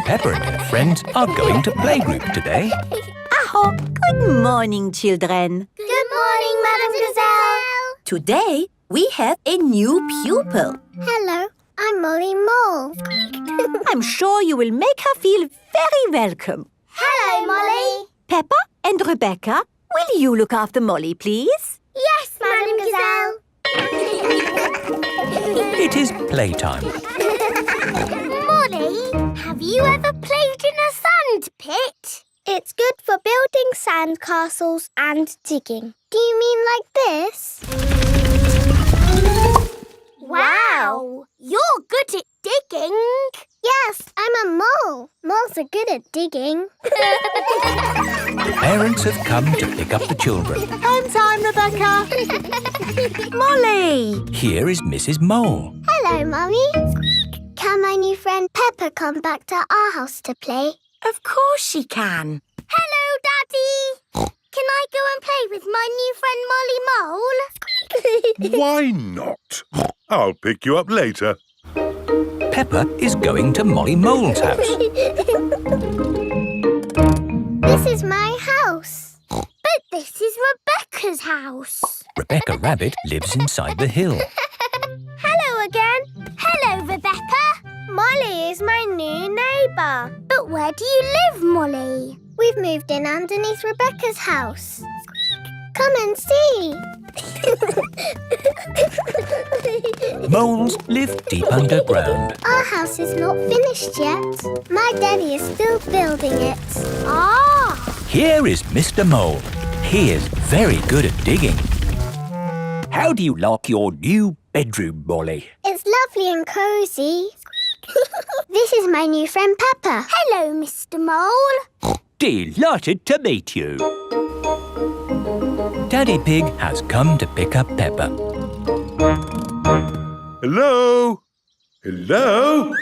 Peppa and her friends are going to playgroup today. Aho! Good morning, children. Good morning, Madam Gazelle. Today, we have a new pupil. Hello, I'm Molly Mole. I'm sure you will make her feel very welcome. Hello, Molly. Peppa and Rebecca, will you look after Molly, please? Yes, Madam Gazelle. It is playtime. Molly, have you ever played in a sand pit? It's good for building sand castles and digging. Do you mean like this? Wow! You're good at digging. Yes, I'm a mole. Moles are good at digging. The parents have come to pick up the children. Home time, Rebecca. Molly! Here is Mrs. Mole. Hello, Mummy. Can my new friend Peppa come back to our house to play? Of course she can. Hello, Daddy. Can I go and play with my new friend Molly Mole? Why not? I'll pick you up later. Peppa is going to Molly Mole's house. This is my house. But this is Rebecca's house. Rebecca Rabbit lives inside the hill. Hello again. Hello, Rebecca. Molly is my new neighbour. But where do you live, Molly? We've moved in underneath Rebecca's house. Come and see. Moles live deep underground. Our house is not finished yet. My daddy is still building it. Ah! Here is Mr. Mole. He is very good at digging. How do you like your new bedroom, Molly? It's lovely and cosy. This is my new friend Peppa. Hello, Mr. Mole. Delighted to meet you. Daddy Pig has come to pick up Peppa. Hello? Hello?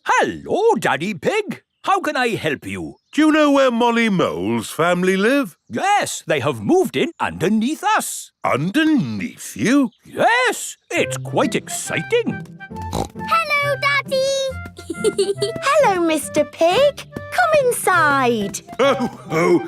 Hello, Daddy Pig. How can I help you? Do you know where Molly Mole's family live? Yes, they have moved in underneath us. Underneath you? Yes, it's quite exciting. Hello, Daddy. Hello, Mr. Pig. Come inside. Oh.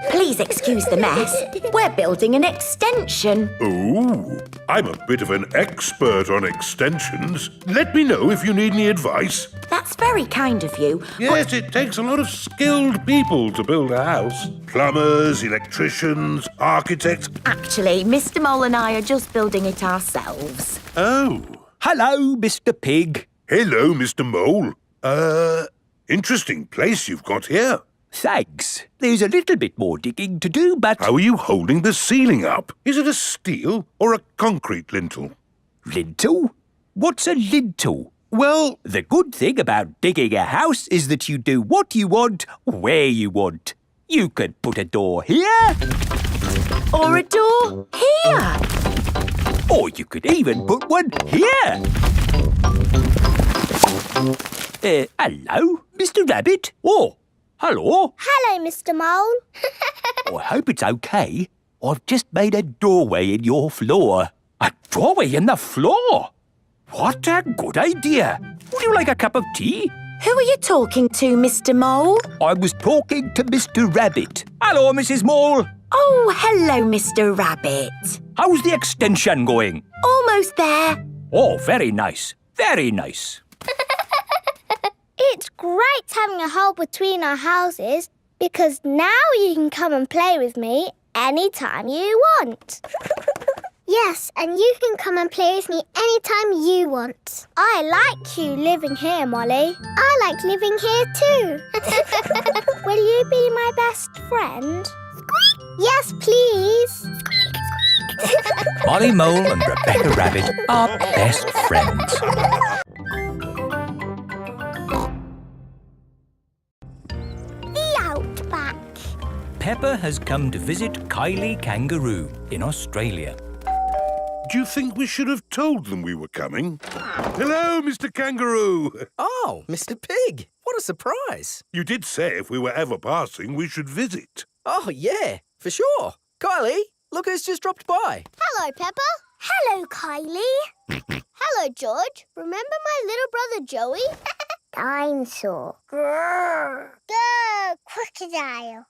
Please excuse the mess. We're building an extension. Oh, I'm a bit of an expert on extensions. Let me know if you need any advice. That's very kind of you. Yes, it takes a lot of skilled people to build a house. Plumbers, electricians, architects. Actually, Mr. Mole and I are just building it ourselves. Oh. Hello, Mr. Pig. Hello, Mr. Mole. Interesting place you've got here. Thanks. There's a little bit more digging to do, but... How are you holding the ceiling up? Is it a steel or a concrete lintel? Lintel? What's a lintel? Well, the good thing about digging a house is that you do what you want, where you want. You can put a door here. Or a door here. Or you could even put one here. Hello, Mr. Rabbit. Oh, hello. Hello, Mr. Mole. I hope it's okay. I've just made a doorway in your floor. A doorway in the floor? What a good idea. Would you like a cup of tea? Who are you talking to, Mr. Mole? I was talking to Mr. Rabbit. Hello, Mrs. Mole. Oh, hello, Mr. Rabbit. How's the extension going? Almost there. Oh, very nice. Very nice. It's great having a hole between our houses because now you can come and play with me anytime you want. Yes, and you can come and play with me anytime you want. I like you living here, Molly. I like living here too. Will you be my best friend? Yes, please. Molly Mole and Rebecca Rabbit are best friends. The outback. Peppa has come to visit Kylie Kangaroo in Australia. do you think we should have told them we were coming? Hello, Mr. Kangaroo. Oh, Mr. Pig. What a surprise. You did say if we were ever passing, we should visit. Oh, yeah, for sure. Kylie, look who's just dropped by. Hello, Peppa. Hello, Kylie. Hello, George. Remember my little brother Joey? Dinosaur. Grrr. Go, crocodile.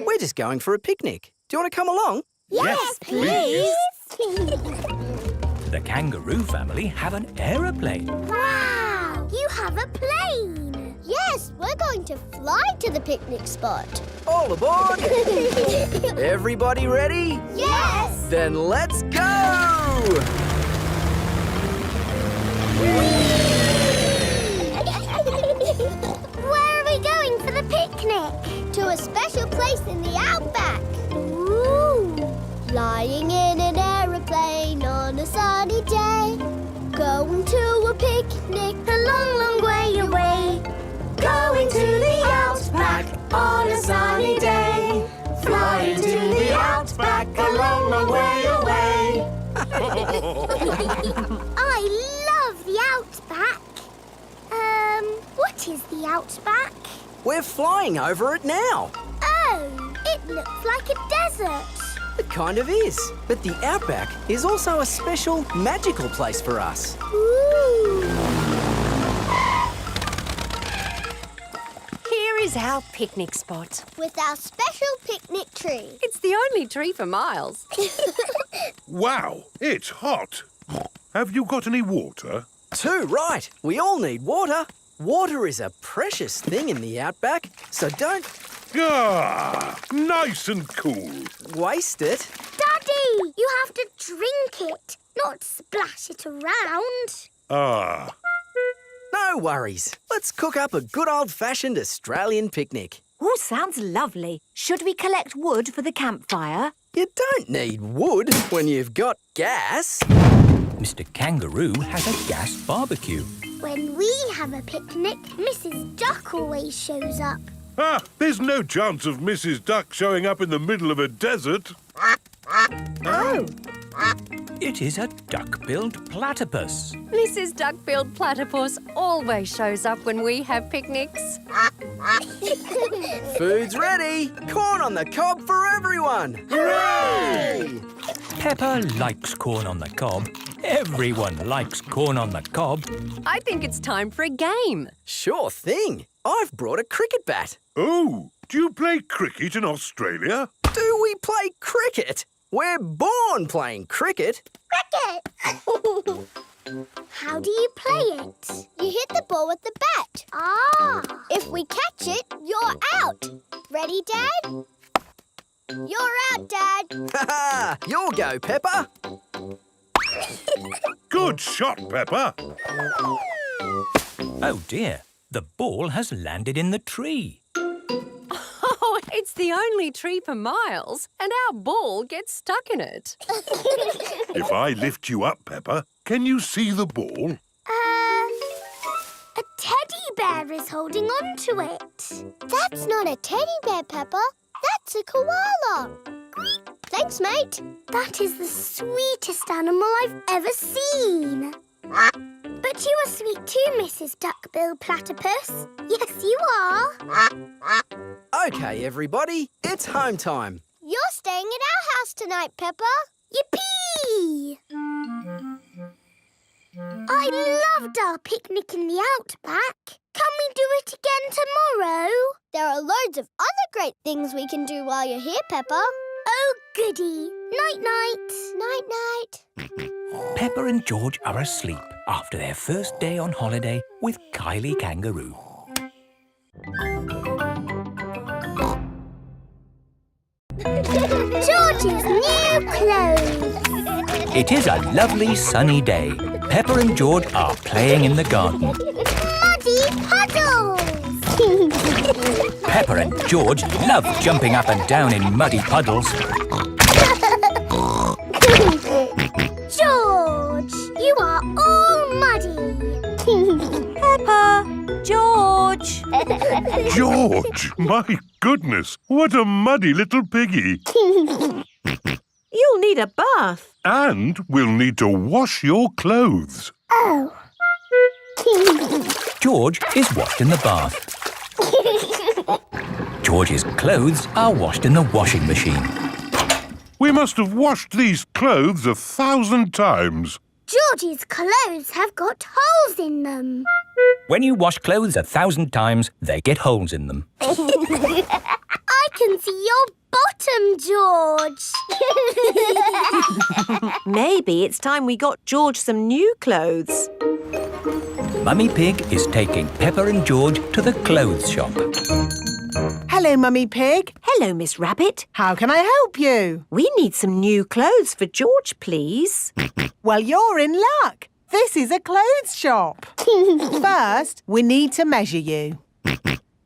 We're just going for a picnic. Do you want to come along? Yes, please. The kangaroo family have an aeroplane. Wow, you have a plane. Yes, we're going to fly to the picnic spot. All aboard! Everybody ready? Yes. Then let's go! Where are we going for the picnic? To a special place in the outback. Ooh. Flying in an aeroplane on a sunny day. Going to a picnic a long, long way away. Going to the outback on a sunny day. Flying to the outback a long, long way away. I love the outback. What is the outback? We're flying over it now. Oh, it looks like a desert. It kind of is. But the outback is also a special, magical place for us. Ooh. Here is our picnic spot. With our special picnic tree. It's the only tree for miles. Wow, it's hot. Have you got any water? Too right. We all need water. Water is a precious thing in the outback, so don't Ah, nice and cool. waste it. Daddy, you have to drink it, not splash it around. Ah, No worries. Let's cook up a good old-fashioned Australian picnic. Oh, sounds lovely. Should we collect wood for the campfire? You don't need wood when you've got gas. Mr. Kangaroo has a gas barbecue. When we have a picnic, Mrs. Duck always shows up. there's no chance of Mrs. Duck showing up in the middle of a desert. Oh, It is a duck-billed platypus. Mrs. Duck-billed Platypus always shows up when we have picnics. Food's ready. Corn on the cob for everyone. Hooray! Peppa likes corn on the cob. Everyone likes corn on the cob. I think it's time for a game. Sure thing. I've brought a cricket bat. Oh, do you play cricket in Australia? Do we play cricket? We're born playing cricket. Cricket! How do you play it? You hit the ball with the bat. Ah! If we catch it, you're out. Ready, Dad? You're out, Dad. Ha! You'll go, Peppa. Good shot, Peppa. Oh dear, the ball has landed in the tree. Oh, it's the only tree for miles, and our ball gets stuck in it. If I lift you up, Peppa, can you see the ball? A teddy bear is holding on to it. That's not a teddy bear, Peppa. That's a koala. Thanks, mate. That is the sweetest animal I've ever seen. But you are sweet too, Mrs. Duck-billed Platypus. Yes, you are. OK, everybody, it's home time. You're staying at our house tonight, Peppa. Yippee! I loved our picnic in the outback. Can we do it again tomorrow? There are loads of other great things we can do while you're here, Peppa. Oh, goody. Night-night. Night-night. Peppa and George are asleep after their first day on holiday with Kylie Kangaroo. George's new clothes. It is a lovely sunny day. Peppa and George are playing in the garden. Muddy puddles. Peppa and George love jumping up and down in muddy puddles. George, you are all muddy. Peppa, George. George, my goodness, what a muddy little piggy. You'll need a bath. And we'll need to wash your clothes. Oh. George is washed in the bath. George's clothes are washed in the washing machine. We must have washed these clothes 1,000 times. George's clothes have got holes in them. When you wash clothes 1,000 times, they get holes in them. I can see your bottom, George. Maybe it's time we got George some new clothes. Mummy Pig is taking Peppa and George to the clothes shop. Hello, Mummy Pig. Hello, Miss Rabbit. How can I help you? We need some new clothes for George, please. Well, you're in luck. This is a clothes shop. First, we need to measure you.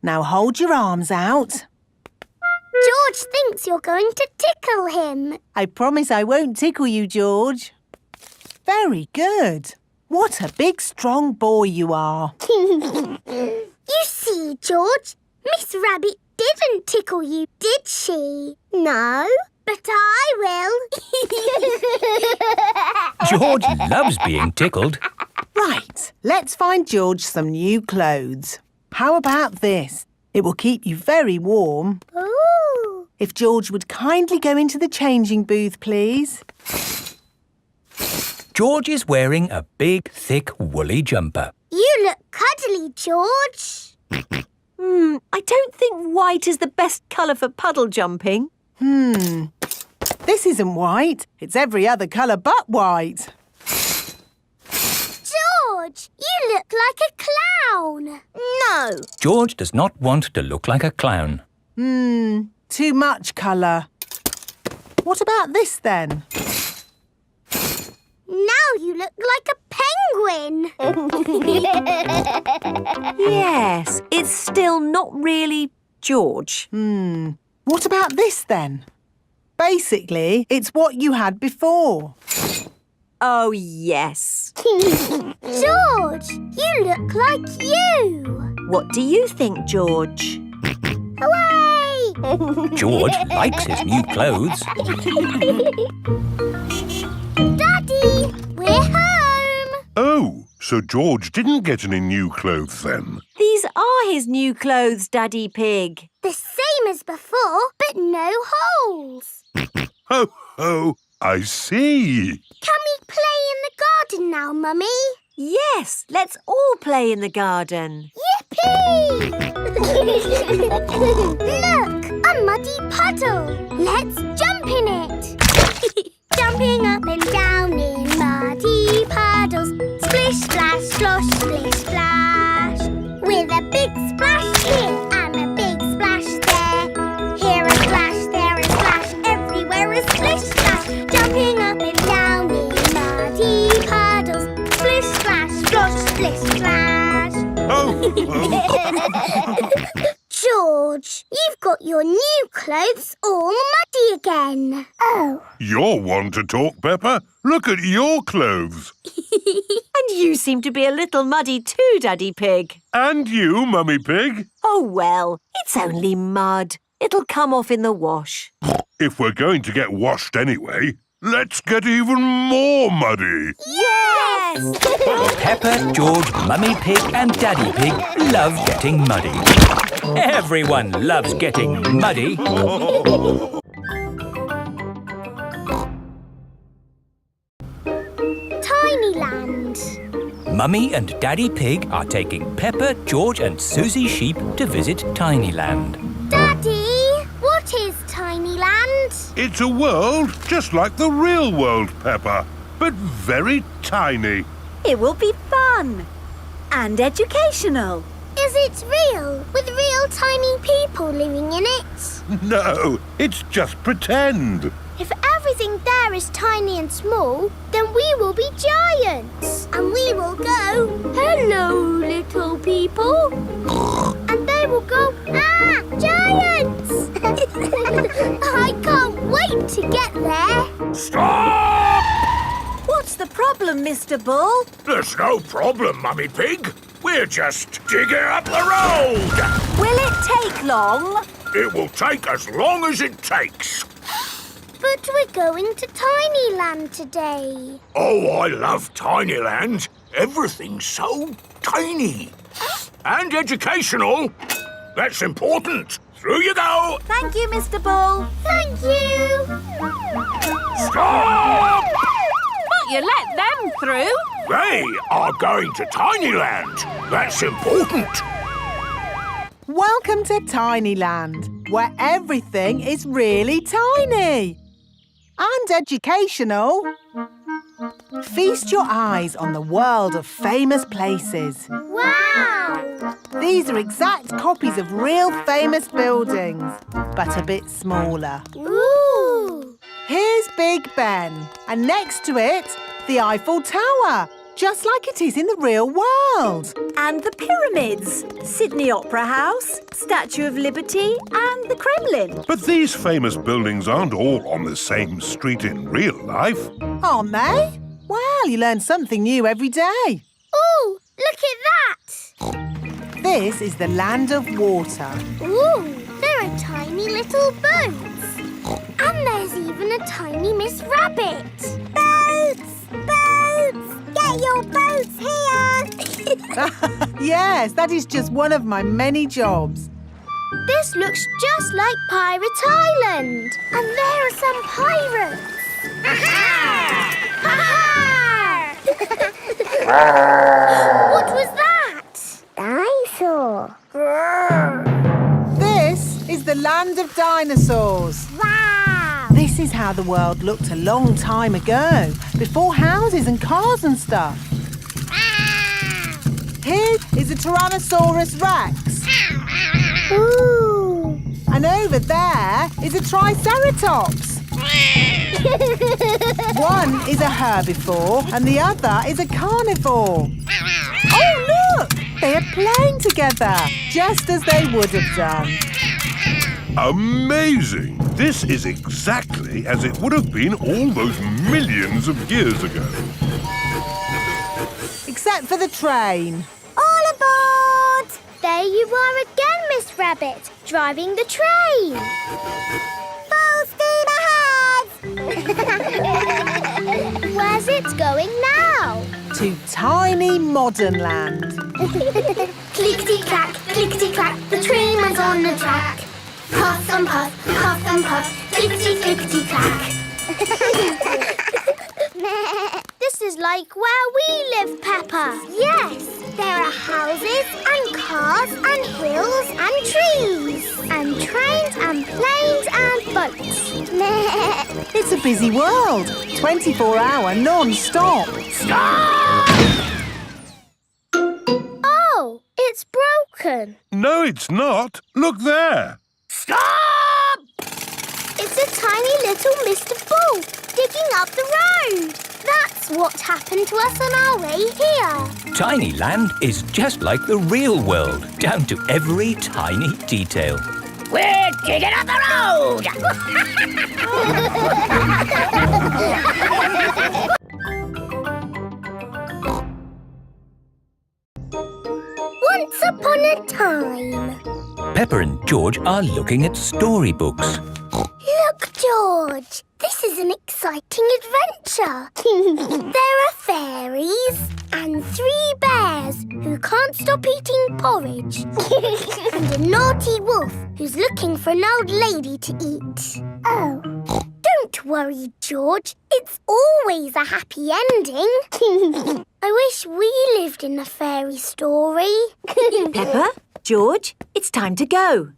Now hold your arms out. George thinks you're going to tickle him. I promise I won't tickle you, George. Very good. What a big, strong boy you are. You see, George, Miss Rabbit didn't tickle you, did she? No, but I will. George loves being tickled. Right, let's find George some new clothes. How about this? It will keep you very warm. Ooh. If George would kindly go into the changing booth, please. George is wearing a big, thick, woolly jumper. You look cuddly, George. I don't think white is the best colour for puddle jumping. This isn't white. It's every other colour but white. George, you look like a clown. No. George does not want to look like a clown. Too much colour. What about this then? Now you look like a penguin. Yes, it's still not really George. What about this then? Basically, it's what you had before. Oh, yes. George, you look like you. What do you think, George? Hooray! George likes his new clothes. Daddy, we're home. Oh, so George didn't get any new clothes then? These are his new clothes, Daddy Pig. The same as before, but no holes. Ho, ho, I see. Can we play in the garden now, Mummy? Yes, let's all play in the garden. Yippee! Look, a muddy puddle. Let's jump in it. Jumping up and down in muddy puddles. Splish, splash, slosh, splish, splash. With a big splash here and a big splash there. Here a splash, there a splash, everywhere a splish, splash. Jumping up and down in muddy puddles. Splish, splash, slosh, splish, splash. Oh, George, you've got your new clothes all muddy again. Oh. You're one to talk, Peppa. Look at your clothes. And you seem to be a little muddy too, Daddy Pig. And you, Mummy Pig. Oh, well, it's only mud. It'll come off in the wash. If we're going to get washed anyway, let's get even more muddy. Yes! Peppa, George, Mummy Pig and Daddy Pig love getting muddy. Everyone loves getting muddy. Tinyland. Mummy and Daddy Pig are taking Peppa, George and Suzy Sheep to visit Tinyland. Daddy, what is Tinyland? It's a world just like the real world, Peppa, but very tiny. It will be fun and educational. Is it real, with real tiny people living in it? No, it's just pretend. If everything there is tiny and small, then we will be giants. And we will go, hello, little people. And they will go, ah, giants! I can't wait to get there. Stop! What's the problem, Mr. Bull? There's no problem, Mummy Pig. We're just digging up the road. Will it take long? It will take as long as it takes. But we're going to Tinyland today. Oh, I love Tinyland. Everything's so tiny. And educational. That's important. Through you go. Thank you, Mr. Bull. Thank you. Stop! But you let them through. They are going to Tinyland. That's important. Welcome to Tinyland, where everything is really tiny. And educational. Feast your eyes on the world of famous places. Wow! These are exact copies of real famous buildings, but a bit smaller. Ooh! Here's Big Ben, and next to it, the Eiffel Tower, just like it is in the real world. And the pyramids, Sydney Opera House, Statue of Liberty and the Kremlin. But these famous buildings aren't all on the same street in real life. Aren't they? Well, you learn something new every day. Ooh, look at that! This is the land of water. Ooh, there are tiny little boats. And there's even a tiny Miss Rabbit. Boats! Boats! Get your boats here! Yes, that is just one of my many jobs. This looks just like Pirate Island. And there are some pirates. Ha-ha! What was that? Dinosaur. This is the land of dinosaurs. Wow! This is how the world looked a long time ago, before houses and cars and stuff. Here is a Tyrannosaurus Rex. Ooh! And over there is a Triceratops. One is a herbivore and the other is a carnivore. Oh, look! They are playing together, just as they would have done. Amazing! This is exactly as it would have been all those millions of years ago. Except for the train. All aboard! There you are again, Miss Rabbit, driving the train. Full steam ahead! Where's it going now? To tiny modern land. Clickety-clack, clickety-clack, the train went on the track. Puff and puff, clickety-clickety-clack. This is like where we live, Peppa. Yes, there are houses and cars and hills and trees and trains and planes and boats. It's a busy world. 24-hour non-stop. Oh, it's broken. No, it's not. Look there. Stop! It's a tiny little Mr. Bull digging up the road. That's what happened to us on our way here. Tinyland is just like the real world, down to every tiny detail. We're digging up the road! Once upon a time. Peppa and George are looking at storybooks. Look, George. This is an exciting adventure. There are fairies and 3 bears who can't stop eating porridge. And a naughty wolf who's looking for an old lady to eat. Oh. Don't worry, George. It's always a happy ending. I wish we lived in a fairy story. Peppa, George, it's time to go.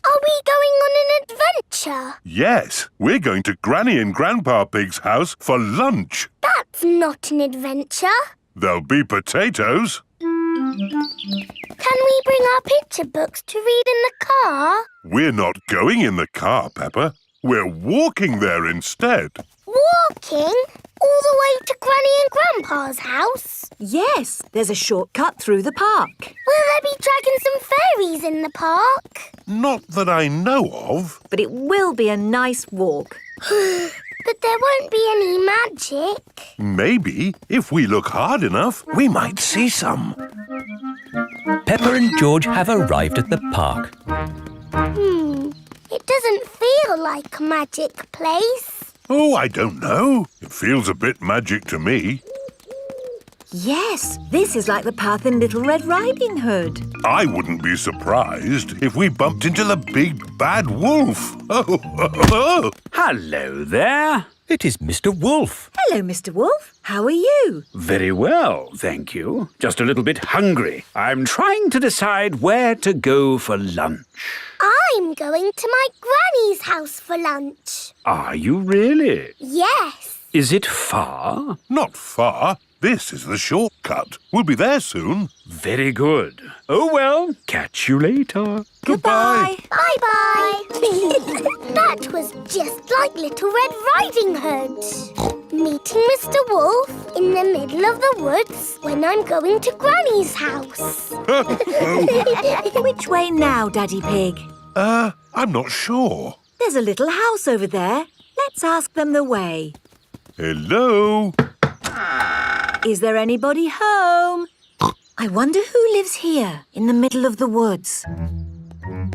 Are we going on an adventure? Yes, we're going to Granny and Grandpa Pig's house for lunch. That's not an adventure. There'll be potatoes. Can we bring our picture books to read in the car? We're not going in the car, Peppa. We're walking there instead. Walking? All the way to Granny and Grandpa's house? Yes, there's a shortcut through the park. Will there be dragons and fairies in the park? Not that I know of. But it will be a nice walk. But there won't be any magic. Maybe, if we look hard enough, we might see some. Peppa and George have arrived at the park. It doesn't feel like a magic place. Oh, I don't know. It feels a bit magic to me. Yes, this is like the path in Little Red Riding Hood. I wouldn't be surprised if we bumped into the big bad wolf. Oh. Hello there. It is Mr. Wolf. Hello, Mr. Wolf. How are you? Very well, thank you. Just a little bit hungry. I'm trying to decide where to go for lunch. I'm going to my granny's house for lunch. Are you really? Yes. Is it far? Not far. This is the shortcut. We'll be there soon. Very good. Oh, well, catch you later. Goodbye. Bye-bye. That was just like Little Red Riding Hood. Meeting Mr. Wolf in the middle of the woods when I'm going to Granny's house. Which way now, Daddy Pig? I'm not sure. There's a little house over there. Let's ask them the way. Hello? Is there anybody home? I wonder who lives here in the middle of the woods.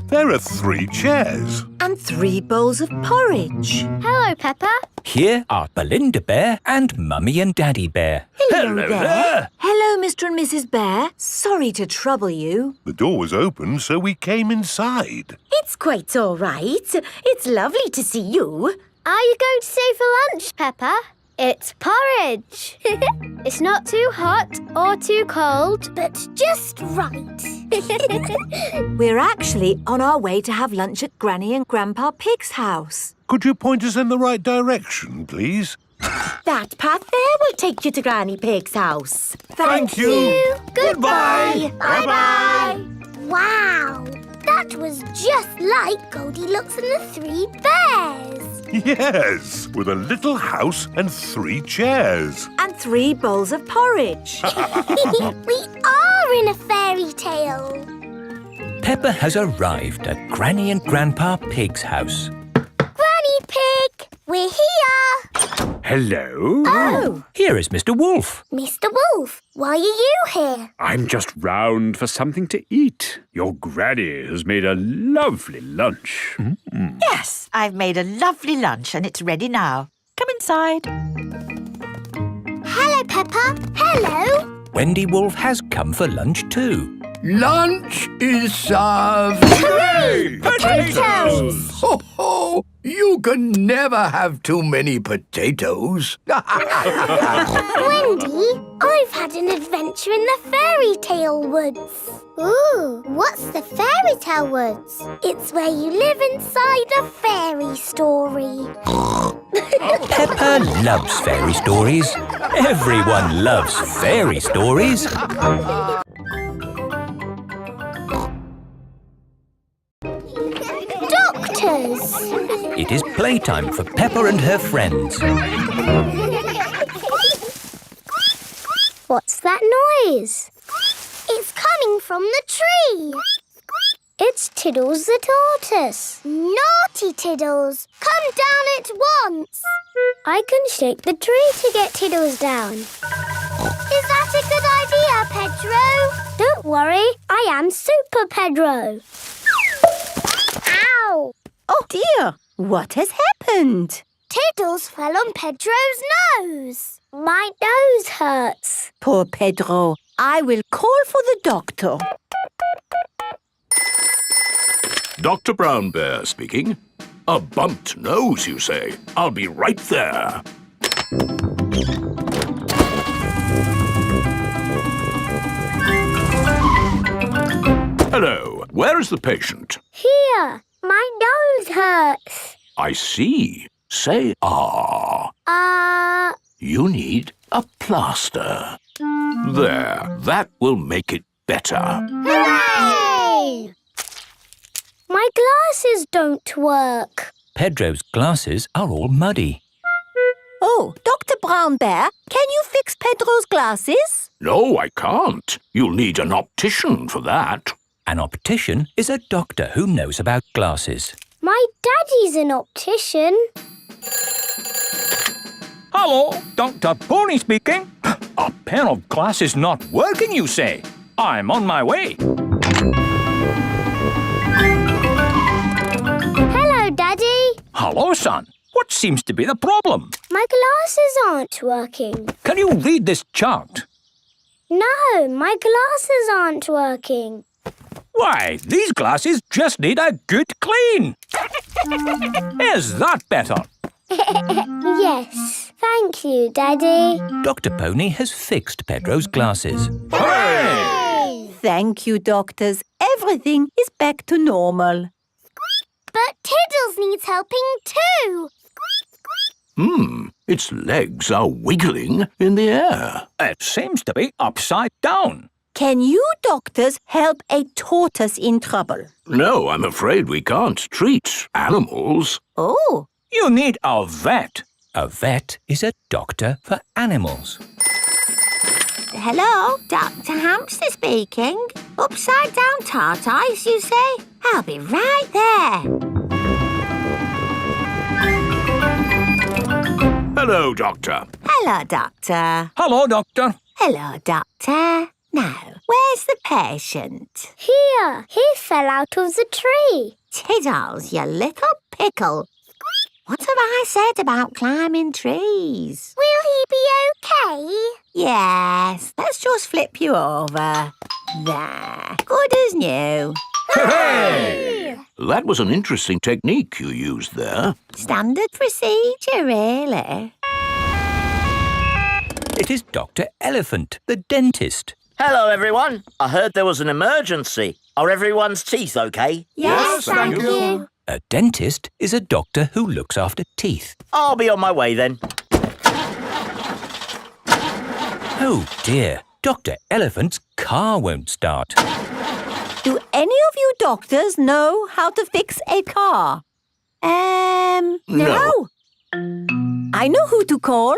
There are 3 chairs. And 3 bowls of porridge. Hello, Peppa. Here are Belinda Bear and Mummy and Daddy Bear. Hello there. Hello, Mr. and Mrs. Bear. Sorry to trouble you. The door was open, so we came inside. It's quite all right. It's lovely to see you. Are you going to stay for lunch, Peppa? It's porridge. It's not too hot or too cold, but just right. We're actually on our way to have lunch at Granny and Grandpa Pig's house. Could you point us in the right direction, please? That path there will take you to Granny Pig's house. Thank you. Goodbye. Bye-bye. Wow. That was just like Goldilocks and the 3 bears. Yes, with a little house and 3 chairs. And 3 bowls of porridge. We are in a fairy tale. Peppa has arrived at Granny and Grandpa Pig's house. Granny Pig, we're here. Hello? Oh, Here is Mr. Wolf. Mr. Wolf, why are you here? I'm just round for something to eat. Your granny has made a lovely lunch. Yes, I've made a lovely lunch and it's ready now. Come inside. Hello, Peppa. Hello. Wendy Wolf has come for lunch too. Lunch is served. Hooray! Potatoes! Ho, ho! You can never have too many potatoes. Wendy, I've had an adventure in the fairy tale woods. Ooh, what's the fairy tale woods? It's where you live inside a fairy story. Peppa loves fairy stories. Everyone loves fairy stories. Doctors! It is playtime for Peppa and her friends. What's that noise? It's coming from the tree. It's Tiddles the tortoise. Naughty Tiddles! Come down at once! I can shake the tree to get Tiddles down. Is that a good idea, Pedro? Don't worry, I am Super Pedro. Ow! Oh dear, what has happened? Tiddles fell on Pedro's nose. My nose hurts. Poor Pedro. I will call for the doctor. Dr. Brown Bear speaking. A bumped nose, you say? I'll be right there. Hello. Where is the patient? Here, my nose hurts. I see. Say ah. You need a plaster. There. That will make it better. Hooray! My glasses don't work. Pedro's glasses are all muddy. Oh, Dr. Brown Bear, can you fix Pedro's glasses? No, I can't. You'll need an optician for that. An optician is a doctor who knows about glasses. My daddy's an optician. Hello, Dr. Pony speaking. A pair of glasses not working, you say? I'm on my way. Hello, Daddy. Hello, son. What seems to be the problem? My glasses aren't working. Can you read this chart? No, my glasses aren't working. Why, these glasses just need a good clean. Is that better? Yes, thank you, Daddy. Dr. Pony has fixed Pedro's glasses. Hooray! Thank you, doctors. Everything is back to normal. But Tiddles needs helping too. Its legs are wiggling in the air. It seems to be upside down. Can you doctors help a tortoise in trouble? No, I'm afraid we can't treat animals. Oh. You need a vet. A vet is a doctor for animals. Hello, Dr. Hamster speaking. Upside down tortoise, you say? I'll be right there. Hello, Doctor. Hello, Doctor. Hello, Doctor. Hello, Doctor. Now, where's the patient? Here, he fell out of the tree. Tiddles, you little pickle. What have I said about climbing trees? Will he be okay? Yes, let's just flip you over. There, good as new. Hooray! That was an interesting technique you used there. Standard procedure, really. It is Dr. Elephant, the dentist. Hello, everyone. I heard there was an emergency. Are everyone's teeth okay? Yes, thank you. A dentist is a doctor who looks after teeth. I'll be on my way then. Oh dear, Dr. Elephant's car won't start. Do any of you doctors know how to fix a car? No. I know who to call.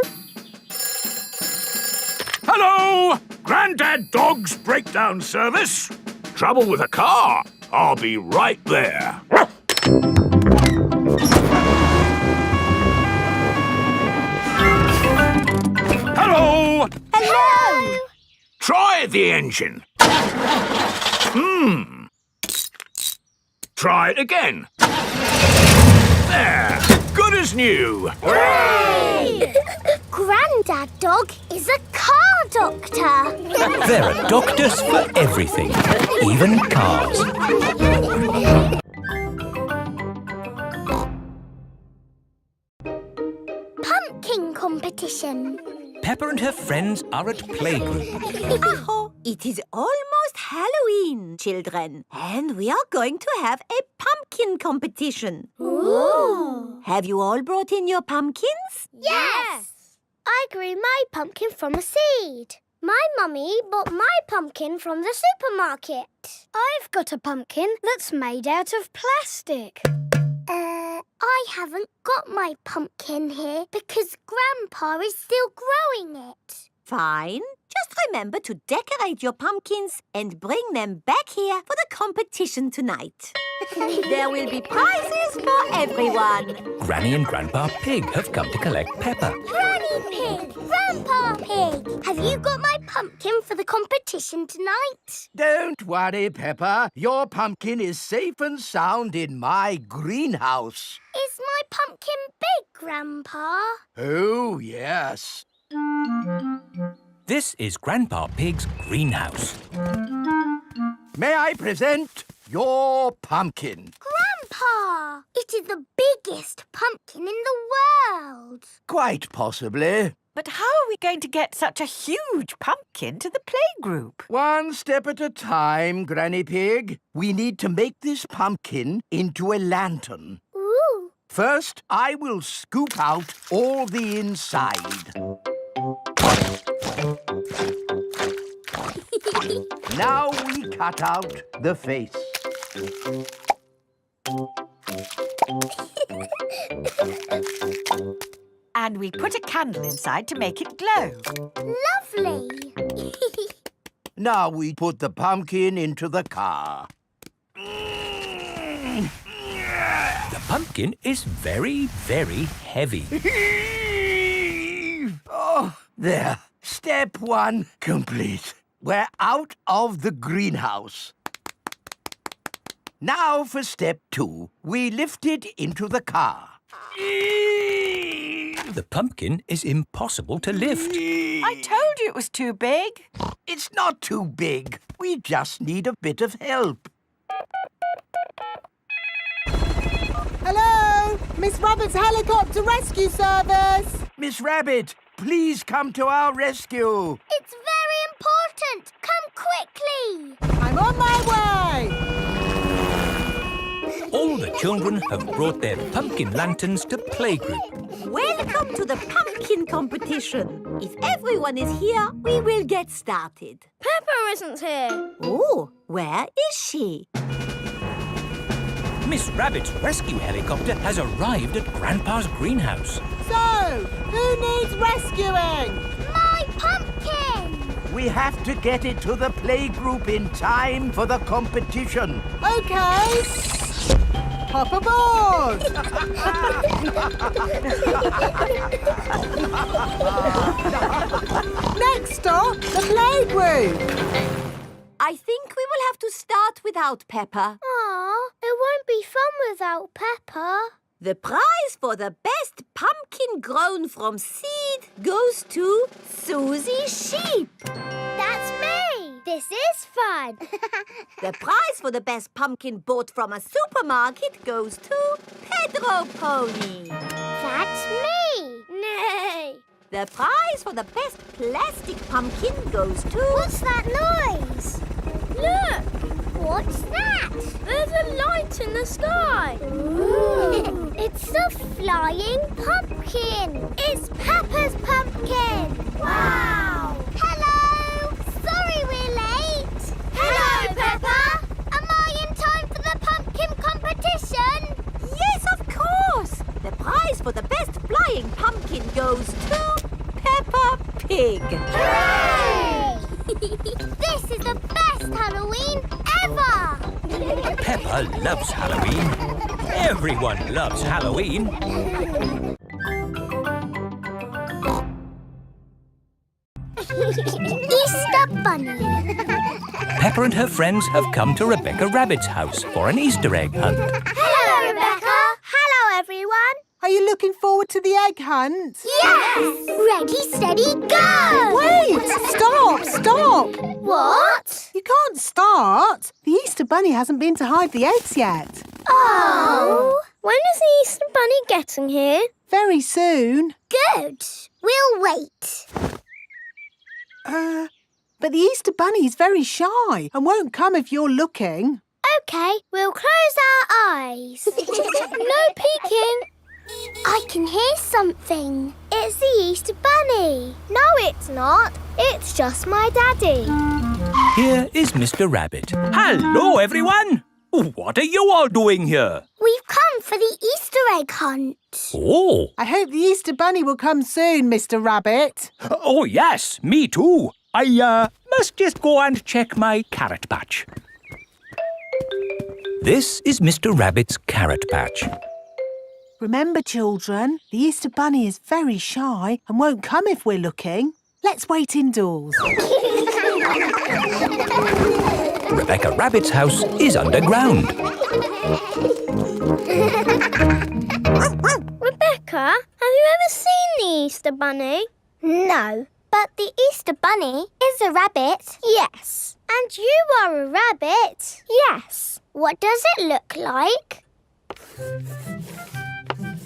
Hello! Grandad Dog's breakdown service. Trouble with a car. I'll be right there. Hello! Hello! Try the engine. Try it again. There. Good as new. Hooray! Grandad Dog is a car doctor. There are doctors for everything, even cars. Pumpkin competition. Peppa and her friends are at playgroup. Oh, it is almost Halloween, children, and we are going to have a pumpkin competition. Ooh. Have you all brought in your pumpkins? Yes. I grew my pumpkin from a seed. My mummy bought my pumpkin from the supermarket. I've got a pumpkin that's made out of plastic. I haven't got my pumpkin here because Grandpa is still growing it. Fine. Just remember to decorate your pumpkins and bring them back here for the competition tonight. There will be prizes for everyone. Granny and Grandpa Pig have come to collect Peppa. Granny Pig! Grandpa Pig! Have you got my pumpkin for the competition tonight? Don't worry, Peppa. Your pumpkin is safe and sound in my greenhouse. Is my pumpkin big, Grandpa? Oh, yes. This is Grandpa Pig's greenhouse. May I present your pumpkin? Grandpa! It is the biggest pumpkin in the world. Quite possibly. But how are we going to get such a huge pumpkin to the playgroup? One step at a time, Granny Pig. We need to make this pumpkin into a lantern. Ooh. First, I will scoop out all the inside. Now we cut out the face. And we put a candle inside to make it glow. Lovely. Now we put the pumpkin into the car. The pumpkin is very, very heavy. Oh, there. Step one complete. We're out of the greenhouse. Now for step two. We lift it into the car. The pumpkin is impossible to lift. I told you it was too big. It's not too big. We just need a bit of help. Hello? Miss Rabbit's helicopter rescue service! Miss Rabbit, please come to our rescue. It's very important. Come quickly. I'm on my way! All the children have brought their pumpkin lanterns to playgroup. Welcome to the pumpkin competition. If everyone is here, we will get started. Peppa isn't here. Oh, where is she? Miss Rabbit's rescue helicopter has arrived at Grandpa's greenhouse. So, who needs rescuing? My pumpkin. We have to get it to the playgroup in time for the competition. OK. Hop aboard! Next stop, the playgroup. I think we will have to start without Peppa. Aw, it won't be fun without Peppa. The prize for the best pumpkin grown from seed goes to Suzy Sheep. That's me. This is fun. The prize for the best pumpkin bought from a supermarket goes to Pedro Pony. That's me. Nay. The prize for the best plastic pumpkin goes to... What's that noise? Look. What's that? There's a light in the sky. Ooh. It's a flying pumpkin. It's Peppa's pumpkin. Wow. Hello. Sorry we're late. Hello, Peppa. Am I in time for the pumpkin competition? Yes, of course. The prize for the best flying pumpkin goes to Peppa Pig. Hooray! This is the best Halloween ever! Peppa loves Halloween. Everyone loves Halloween. Easter Bunny. Peppa and her friends have come to Rebecca Rabbit's house for an Easter egg hunt. Hello, Rebecca. Hello, everyone. Are you looking forward to the egg hunt? Yes! Ready, steady, go! Wait! Stop! What? You can't start. The Easter Bunny hasn't been to hide the eggs yet. Oh! When is the Easter Bunny getting here? Very soon. Good. We'll wait. But the Easter Bunny is very shy and won't come if you're looking. OK, we'll close our eyes. No peeking. I can hear something. It's the Easter Bunny. No, it's not. It's just my daddy. Here is Mr. Rabbit. Hello, everyone. What are you all doing here? We've come for the Easter egg hunt. Oh. I hope the Easter Bunny will come soon, Mr. Rabbit. Oh, yes, me too. I must just go and check my carrot patch. This is Mr. Rabbit's carrot patch. Remember, children, the Easter Bunny is very shy and won't come if we're looking. Let's wait indoors. Rebecca Rabbit's house is underground. Rebecca, have you ever seen the Easter Bunny? No, but the Easter Bunny is a rabbit. Yes. And you are a rabbit. Yes. What does it look like?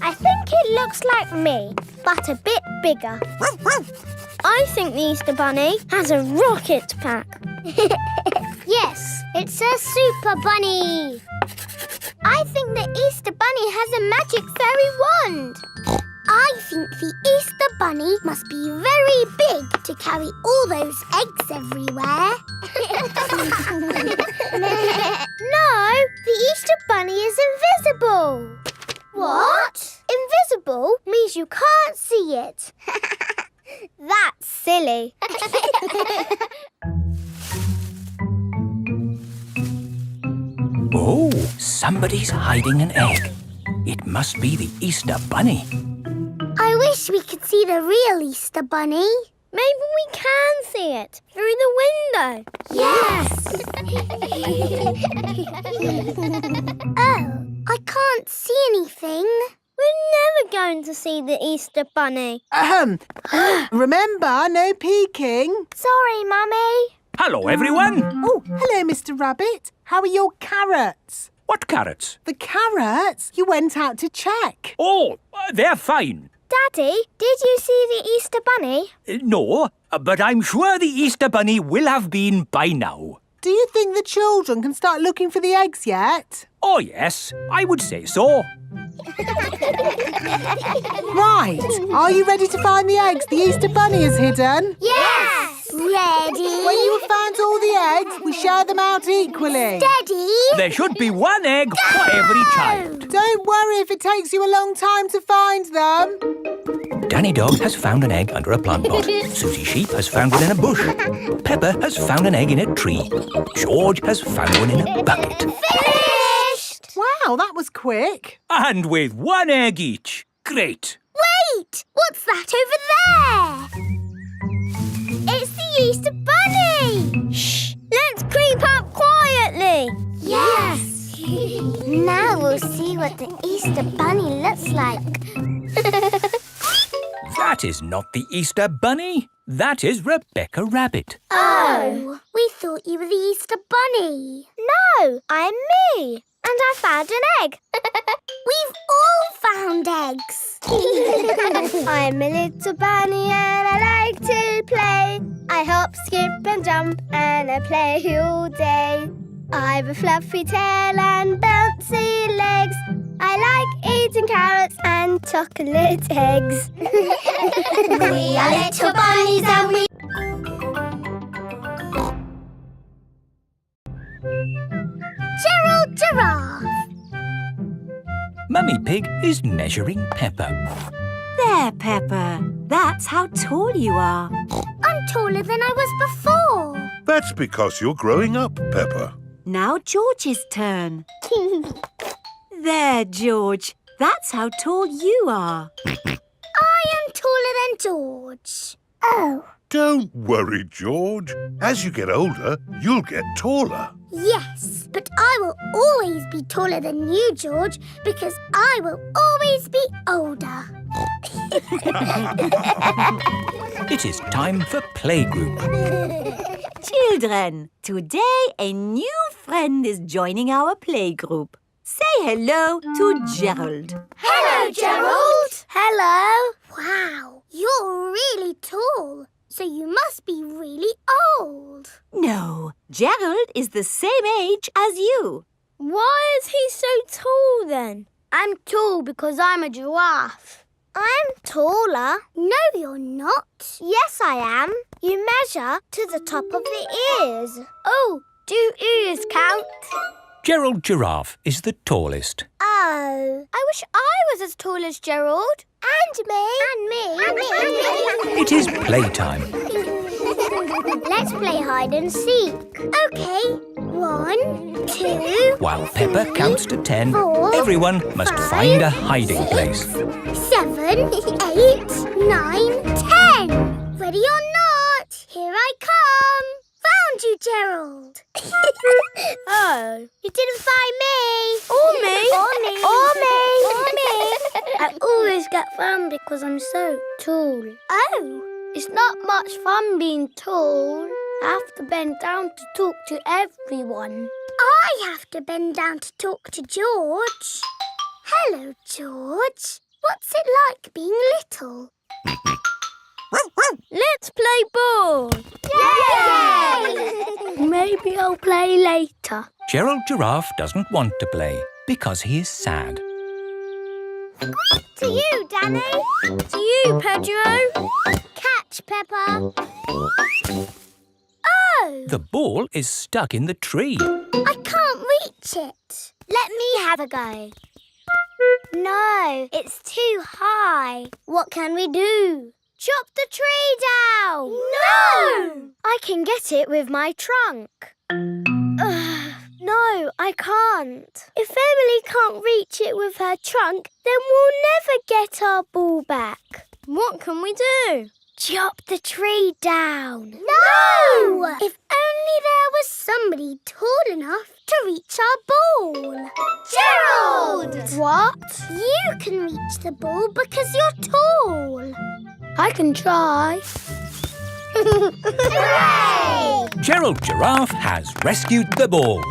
I think it looks like me, but a bit bigger. I think the Easter Bunny has a rocket pack. Yes, it's a super bunny. I think the Easter Bunny has a magic fairy wand. I think the Easter Bunny must be very big to carry all those eggs everywhere. No, the Easter Bunny is invisible. What? Invisible means you can't see it. That's silly. Oh, somebody's hiding an egg. It must be the Easter Bunny. I wish we could see the real Easter Bunny. Maybe we can see it through the window. Yes! Oh, I can't see anything. We're never going to see the Easter Bunny. Remember, no peeking. Sorry, Mummy. Hello, everyone. Oh, hello, Mr. Rabbit. How are your carrots? What carrots? The carrots? You went out to check. Oh, they're fine. Daddy, did you see the Easter Bunny? No, but I'm sure the Easter Bunny will have been by now. Do you think the children can start looking for the eggs yet? Oh, yes, I would say so. Right. Are you ready to find the eggs the Easter Bunny has hidden? Yes! Ready? When you have found all the eggs, we share them out equally. Steady! There should be one egg for every child. Don't worry if it takes you a long time to find them. Danny Dog has found an egg under a plant pot. Suzy Sheep has found one in a bush. Peppa has found an egg in a tree. George has found one in a bucket. Finished! Wow, that was quick. And with one egg each. Great. Wait! What's that over there? It's the Easter Bunny! Shh! Let's creep up quietly! Yes! Now we'll see what the Easter Bunny looks like. That is not the Easter Bunny. That is Rebecca Rabbit. Oh! We thought you were the Easter Bunny. No, I'm me. And I found an egg. We've all found eggs. I'm a little bunny and I like to play. I hop, skip and jump and I play all day. I've a fluffy tail and bouncy legs. I like eating carrots and chocolate eggs. We are little bunnies and we... Gerald Giraffe. Mummy Pig is measuring Peppa. There, Peppa. That's how tall you are. I'm taller than I was before. That's because you're growing up, Peppa. Now George's turn. There, George. That's how tall you are. I am taller than George. Oh. Don't worry, George. As you get older, you'll get taller. Yes, but I will always be taller than you, George, because I will always be older. It is time for playgroup. Children, today a new friend is joining our playgroup. Say hello to Gerald. Hello, Gerald. Hello. Wow, you're really tall. So you must be really old. No, Gerald is the same age as you. Why is he so tall then? I'm tall because I'm a giraffe. I'm taller. No, you're not. Yes, I am. You measure to the top of the ears. Oh, do ears count? Gerald Giraffe is the tallest. Oh, I wish I was as tall as Gerald. And me. And me. And me. It is playtime. Let's play hide and seek. OK. 1, 2... While Peppa counts to 10, 4, everyone must 5, find a hiding 6, place. 7, 8, 9, 10. Ready or not, here I come. Found you, Gerald. Oh, you didn't find me. Or me. Or me. Or me. Or me. I always get found because I'm so tall. Oh, it's not much fun being tall. I have to bend down to talk to everyone. I have to bend down to talk to George. Hello, George. What's it like being little? Let's play ball. Yay! Maybe I'll play later. Gerald Giraffe doesn't want to play because he is sad. To you, Danny. To you, Pedro. Catch, Peppa. Oh! The ball is stuck in the tree. I can't reach it. Let me have a go. No, it's too high. What can we do? Chop the tree down! No! I can get it with my trunk. No, I can't. If Emily can't reach it with her trunk, then we'll never get our ball back. What can we do? Chop the tree down. No! If only there was somebody tall enough to reach our ball. Gerald! What? You can reach the ball because you're tall. I can try. Hooray! Gerald Giraffe has rescued the ball.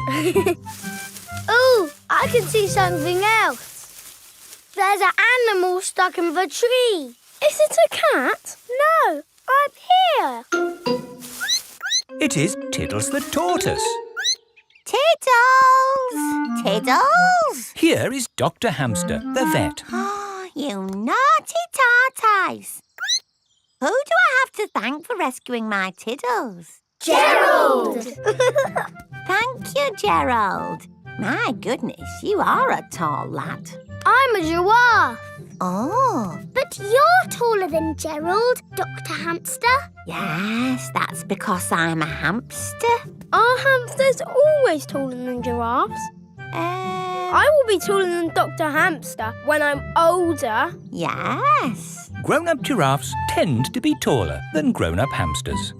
Oh, I can see something else. There's an animal stuck in the tree. Is it a cat? No, up here. It is Tiddles the tortoise. Tiddles! Tiddles! Here is Dr. Hamster, the vet. Oh, you naughty tortoise. Who do I have to thank for rescuing my Tiddles? Gerald! Thank you, Gerald. My goodness, you are a tall lad. I'm a giraffe. Oh. But you're taller than Gerald, Dr. Hamster. Yes, that's because I'm a hamster. Are hamsters always taller than giraffes? I will be taller than Dr. Hamster when I'm older. Yes. Grown-up giraffes tend to be taller than grown-up hamsters.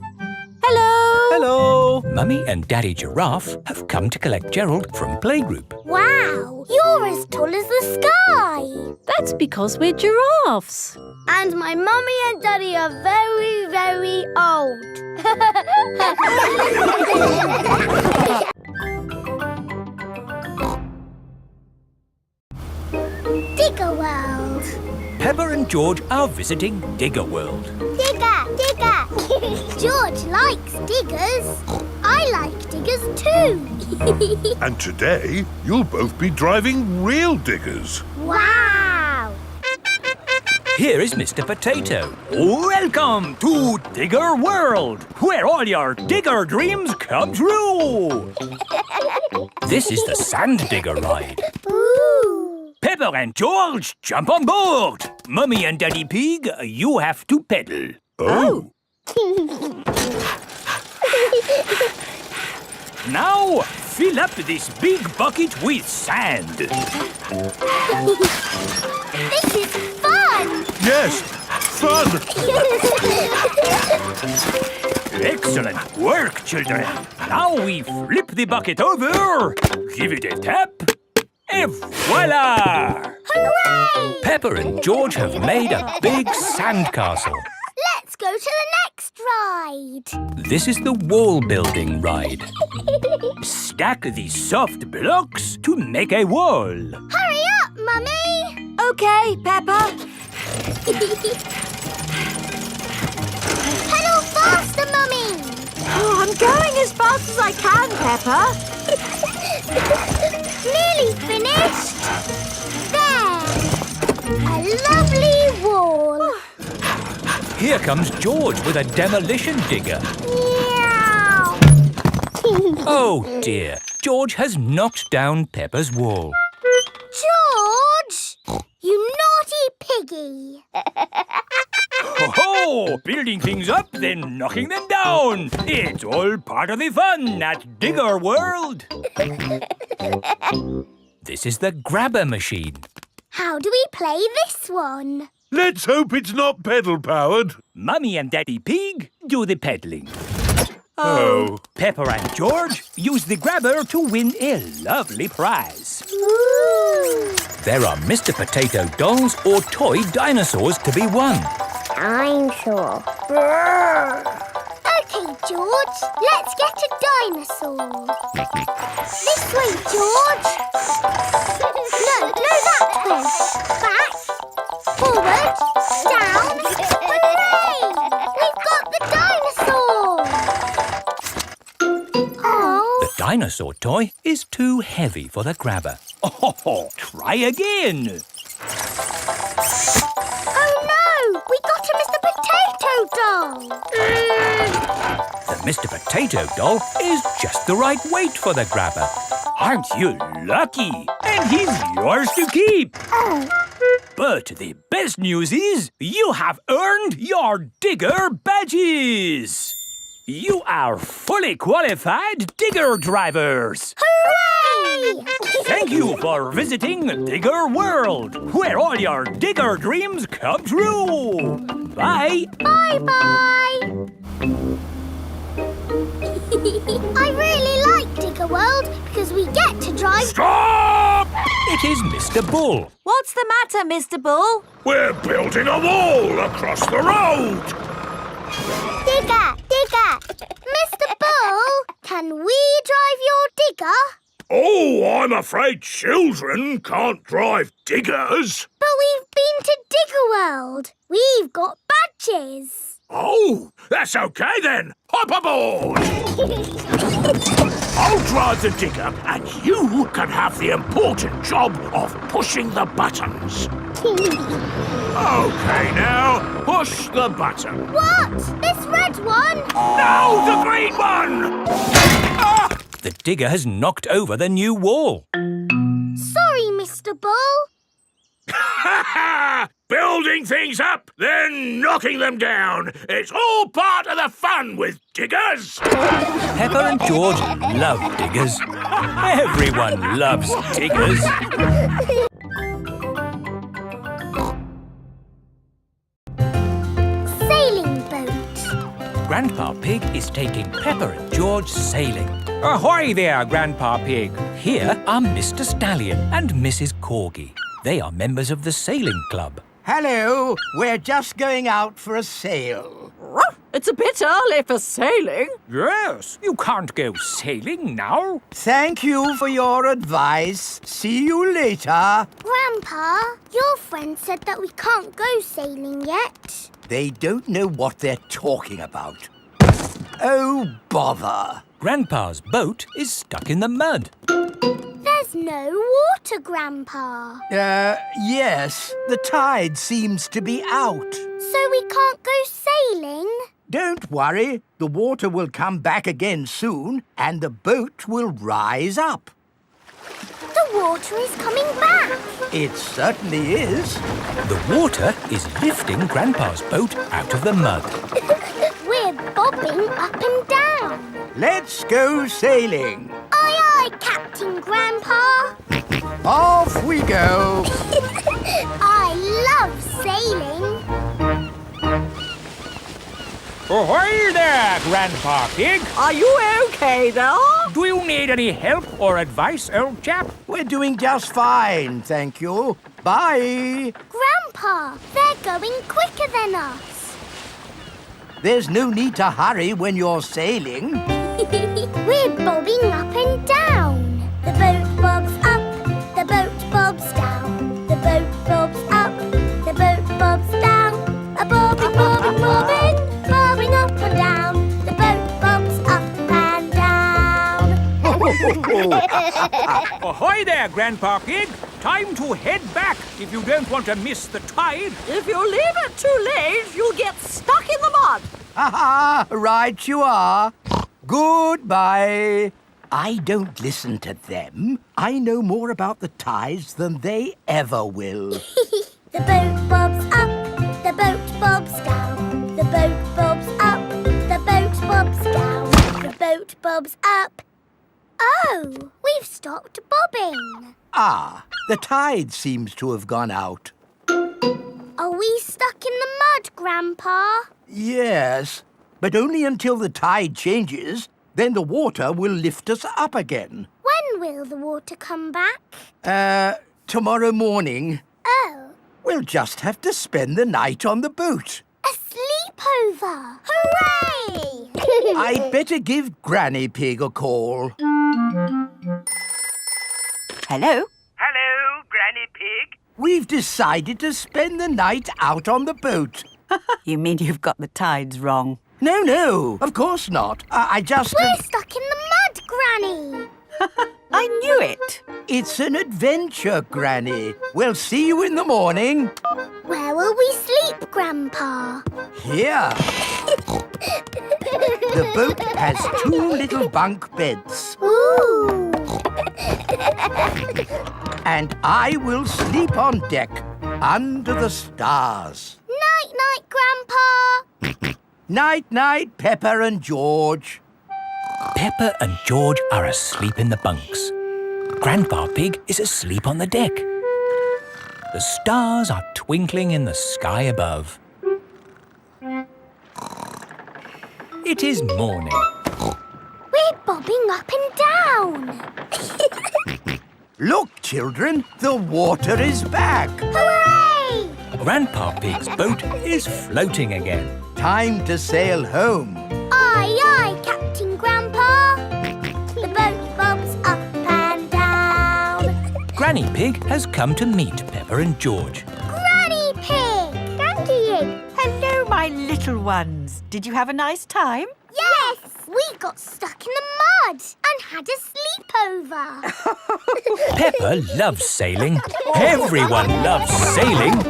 Hello. Hello. Mummy and Daddy Giraffe have come to collect Gerald from playgroup. Wow, you're as tall as the sky. That's because we're giraffes. And my mummy and daddy are very, very old. Digger World. Peppa and George are visiting Digger World. Digger, digger. George likes diggers. I like diggers too. And today, you'll both be driving real diggers. Wow. Here is Mr. Potato. Welcome to Digger World, where all your digger dreams come true. This is the Sand Digger ride. Ooh. Peppa and George, jump on board. Mummy and Daddy Pig, you have to pedal. Oh. Now, fill up this big bucket with sand. This is fun. Yes, fun. Excellent work, children. Now we flip the bucket over, give it a tap, and voila! Hooray! Peppa and George have made a big sandcastle. Let's go to the next ride. This is the wall building ride. Stack the soft blocks to make a wall. Hurry up, Mummy. Okay, Peppa. Pedal faster, Mummy. Oh, I'm going as fast as I can, Peppa. Nearly finished. There. A lovely wall. Here comes George with a demolition digger. Meow. Oh dear, George has knocked down Peppa's wall. George, you naughty piggy. Ho-ho! Building things up, then knocking them down. It's all part of the fun at Digger World. This is the grabber machine. How do we play this one? Let's hope it's not pedal-powered. Mummy and Daddy Pig do the peddling. Oh. Peppa and George use the grabber to win a lovely prize. Ooh. There are Mr. Potato dolls or toy dinosaurs to be won. Dinosaur. Okay, George, let's get a dinosaur. This way, George. No, that way. Back, forward, down. Hooray! We've got the dinosaur. Oh. The dinosaur toy is too heavy for the grabber. Oh, try again. Oh no! We got a Mr. Potato doll! The Mr. Potato doll is just the right weight for the grabber. Aren't you lucky? And he's yours to keep. Oh. But the best news is you have earned your digger badges. You are fully qualified digger drivers. Hooray! Thank you for visiting Digger World, where all your digger dreams come true. Bye. Bye-bye. I really like Digger World because we get to drive... Stop! It is Mr. Bull. What's the matter, Mr. Bull? We're building a wall across the road. Digger, Digger. Mr. Bull, can we drive your digger? Oh, I'm afraid children can't drive diggers. But we've been to Digger World. We've got badges. Oh, that's okay then. Hop aboard. I'll drive the digger and you can have the important job of pushing the buttons. Okay, now, push the button. What? This red one? No, the green one! Ah! The digger has knocked over the new wall. Sorry, Mr. Bull. Building things up, then knocking them down. It's all part of the fun with diggers. Peppa and George love diggers. Everyone loves diggers. Sailing boat. Grandpa Pig is taking Peppa and George sailing. Ahoy there, Grandpa Pig. Here are Mr. Stallion and Mrs. Corgi. They are members of the sailing club. Hello, we're just going out for a sail. It's a bit early for sailing. Yes, you can't go sailing now. Thank you for your advice. See you later. Grandpa, your friend said that we can't go sailing yet. They don't know what they're talking about. Oh, bother. Grandpa's boat is stuck in the mud. There's no water, Grandpa. Yes. The tide seems to be out. So we can't go sailing? Don't worry. The water will come back again soon and the boat will rise up. The water is coming back. It certainly is. The water is lifting Grandpa's boat out of the mud. We're bobbing up and down. Let's go sailing. Aye, aye, Captain Grandpa. Off we go. I love sailing. Ahoy there, Grandpa Pig. Are you okay there? Do you need any help or advice, old chap? We're doing just fine, thank you. Bye. Grandpa, they're going quicker than us. There's no need to hurry when you're sailing. We're bobbing up and down. The boat bobs up, the boat bobs down. The boat bobs up, the boat bobs down. A bobbing, bobbing, bobbing, bobbing up and down. The boat bobs up and down. Ahoy there, Grandpa Pig. Time to head back if you don't want to miss the tide. If you leave it too late, you'll get stuck in the mud. Ha! Right you are. Goodbye. I don't listen to them. I know more about the tides than they ever will. The boat bobs up, the boat bobs down. The boat bobs up, the boat bobs down. The boat bobs up. Oh, we've stopped bobbing. Ah, the tide seems to have gone out. Are we stuck in the mud, Grandpa? Yes, but only until the tide changes. Then the water will lift us up again. When will the water come back? Tomorrow morning. Oh. We'll just have to spend the night on the boat. A sleepover! Hooray! I'd better give Granny Pig a call. Hello? Hello, Granny Pig. We've decided to spend the night out on the boat. You mean you've got the tides wrong? No, of course not. I just... We're stuck in the mud, Granny. I knew it. It's an adventure, Granny. We'll see you in the morning. Where will we sleep, Grandpa? Here. The boat has 2 little bunk beds. Ooh. And I will sleep on deck, under the stars. Night-night, Grandpa. Night-night, Peppa and George. Peppa and George are asleep in the bunks. Grandpa Pig is asleep on the deck. The stars are twinkling in the sky above. It is morning. We're bobbing up and down. Look, children, the water is back. Hooray! Grandpa Pig's boat is floating again. Time to sail home. Aye, aye, Captain Grandpa. The boat bobs up and down. Granny Pig has come to meet Peppa and George. Granny Pig! Granny! Hello, my little ones. Did you have a nice time? Yes! We got stuck in the mud and had a sleepover. Peppa loves sailing. Everyone loves sailing.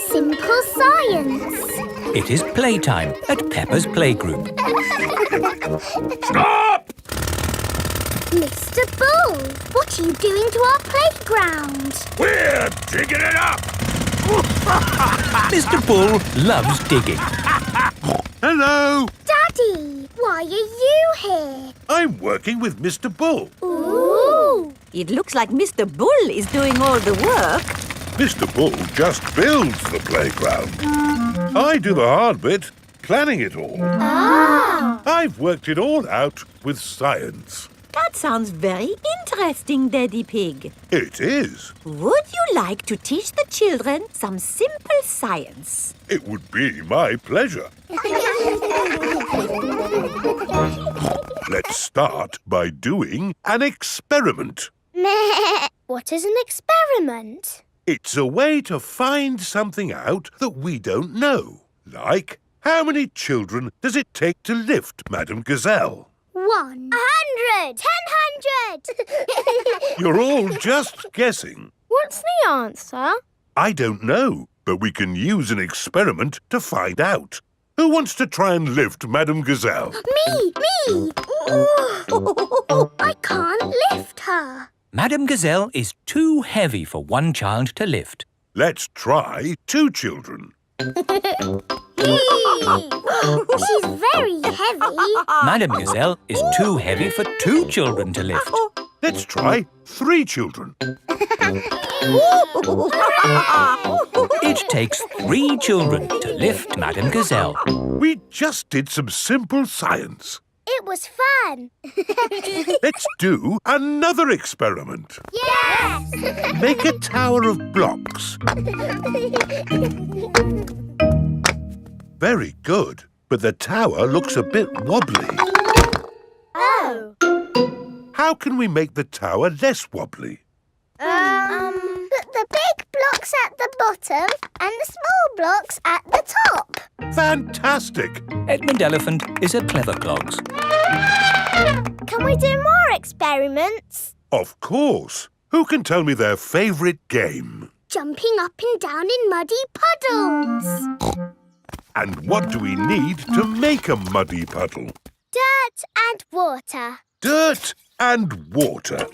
Simple science. It is playtime at Peppa's playgroup. Stop! Mr. Bull, what are you doing to our playground? We're digging it up! Mr. Bull loves digging. Hello! Daddy, why are you here? I'm working with Mr. Bull. Ooh! It looks like Mr. Bull is doing all the work. Mr. Bull just builds the playground. I do the hard bit, planning it all. Ah! I've worked it all out with science. That sounds very interesting, Daddy Pig. It is. Would you like to teach the children some simple science? It would be my pleasure. Let's start by doing an experiment. What is an experiment? It's a way to find something out that we don't know. Like, how many children does it take to lift Madame Gazelle? 100! 1000! You're all just guessing. What's the answer? I don't know, but we can use an experiment to find out. Who wants to try and lift Madame Gazelle? Me! I can't lift her. Madame Gazelle is too heavy for one child to lift. Let's try 2 children. She's very heavy. Madame Gazelle is too heavy for 2 children to lift. Let's try 3 children. It takes 3 children to lift Madame Gazelle. We just did some simple science. It was fun. Let's do another experiment. Yes! Make a tower of blocks. Very good, but the tower looks a bit wobbly. Oh. How can we make the tower less wobbly? Put the big blocks at the bottom and the small blocks at the top. Fantastic! Edmund Elephant is a clever clogs. Can we do more experiments? Of course. Who can tell me their favourite game? Jumping up and down in muddy puddles. And what do we need to make a muddy puddle? Dirt and water. Dirt and water.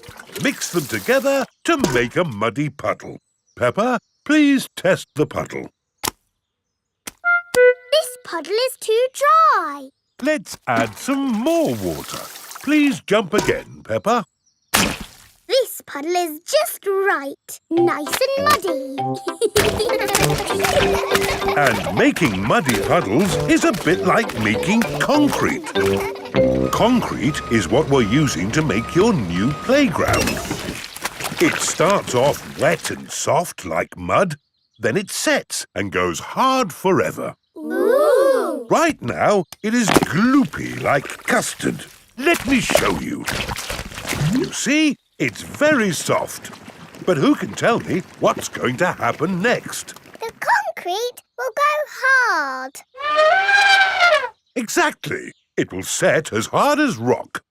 Mix them together to make a muddy puddle. Peppa, please test the puddle. This puddle is too dry. Let's add some more water. Please jump again, Peppa. This puddle is just right. Nice and muddy. And making muddy puddles is a bit like making concrete. Concrete is what we're using to make your new playground. It starts off wet and soft like mud, then it sets and goes hard forever. Ooh! Right now, it is gloopy like custard. Let me show you. You see, it's very soft. But who can tell me what's going to happen next? The concrete will go hard. Exactly. It will set as hard as rock.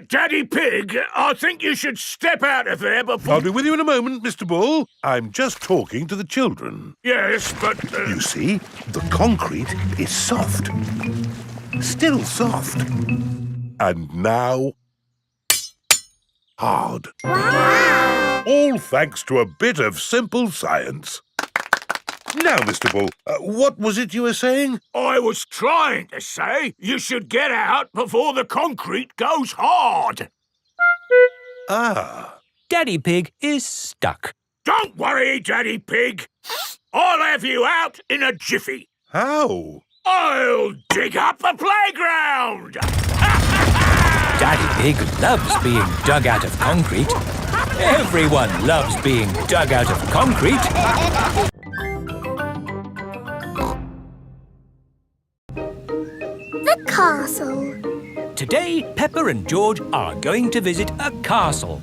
Daddy Pig, I think you should step out of there before... I'll be with you in a moment, Mr. Bull. I'm just talking to the children. Yes, but... You see, the concrete is soft. Still soft. And now... hard. Wow! All thanks to a bit of simple science. Now, Mr. Bull, what was it you were saying? I was trying to say you should get out before the concrete goes hard. Ah. Daddy Pig is stuck. Don't worry, Daddy Pig. I'll have you out in a jiffy. How? I'll dig up the playground. Daddy Pig loves being dug out of concrete. Everyone loves being dug out of concrete. The castle. Today, Peppa and George are going to visit a castle.